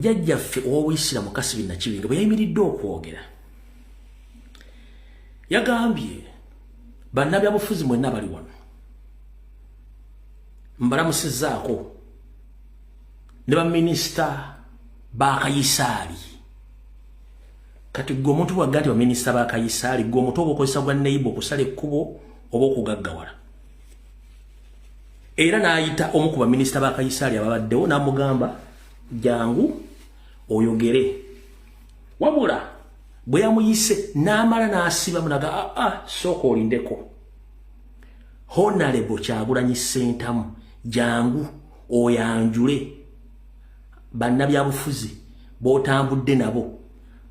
Jajjaffe ow'Obuyisiraamu Kasibye Nakibinge bwe yayimiridde okwogera yagambye bannabyabufuzi mwenna bali wano mbalamusizzaako ne baminisita ba Kayisaali kati gwe omuntu bwagga nti baminisita ba Kayisaali gwe omuntu oba okozesa gwa neighbor okusala ekkubo oba okugaggawala era n'ayita omu ku baminisita ba Kayisaali ababaddewo n'amugamba jangu oyogere wabula bwe yamuyise n'amala n'asiba munaga sooka olindeko Honorable Kyagulanyi Ssentamu jangu oyanjule bannabyabufuzi b'otambudde nabo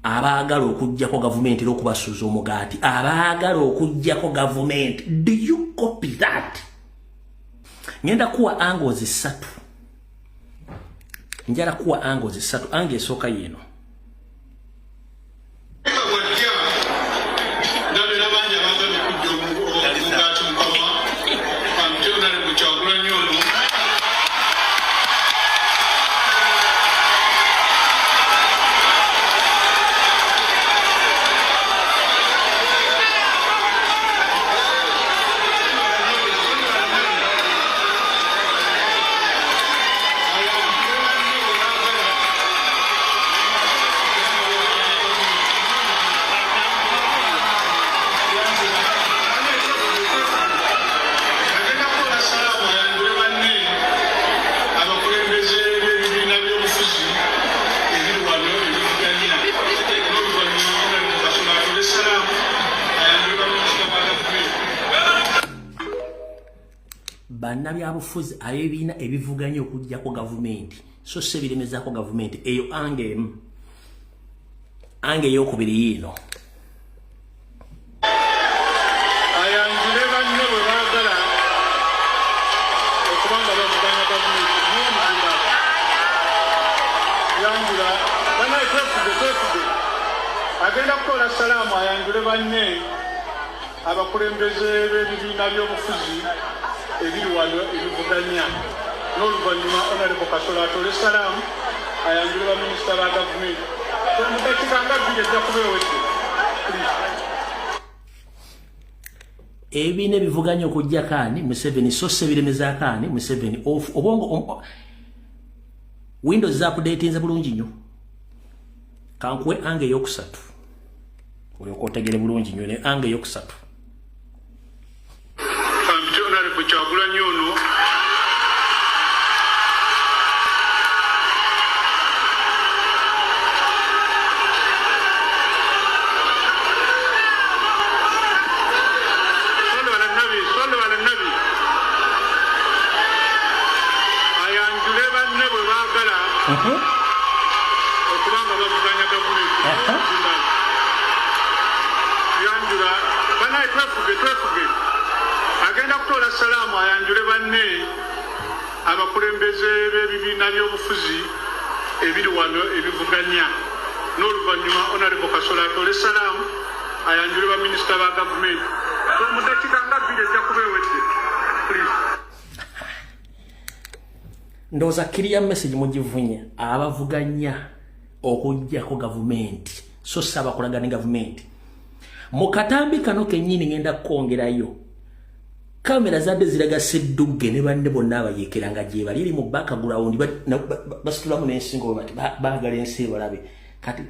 abaagala okuggyako gavumenti era okubasuuza omugaati abaagala okuggyako gavumenti. Do you copy that? Ngenda kuwa angles 3. Njala kuwa angles 3. Ange esooka yeno bannabyabufuzi abeebiina ebivuganya okuggyako gavumenti so se biremezaako gavumenti eyo ange emu ange ey'okubiri yiino ayanjule banne bwe baagala okubanga bavuganya gavumenti n'omuzira yanjula banaye twefuge agenda kukola salaamu ayanjule banne abakulembeze b'ebibiina by'obufuzi ebiri wano ebivuganya n'oluvannyuma Honorable Kasolo atole salaamu ayanjule baminisita ba gavumenti mudakiika nga bbiri ejja kuba ewedde. ebibiina ebivuganya okuggyako ani Museveni so se biremezaako ani Museveni obongo Windows zapudeetinze bulungi nnyo kankuwe ange eyokusatu olyoka otegere bulungi nnyo ne ange eyokusatu Kyagulanyi ono ayanjule banne bwe baagala okubanga bavuganya gavumenti yanjula banaye twefuge agenda kutola salaamu ayanjule banne abakulembeze b'ebibiina by'obufuzi ebiri wano ebivuganya n'oluvannyuma Honorable Kasolo atole salaamu ayanjule baminisita ba gavumenti mudakiika nga bbiri ejja kuba ewedde. ndowooza kiriya message mugivunye abavuganya okuggyako gavumenti so si abakolagana ne gavumenti mu katambi kano kennyini ngenda kwongerayo kamera zadde ziraga Sseddugge ne banne bonna abayeekera nga gye bali eri mu background basitulamu n'ensingo bati baagala ensi balabe kati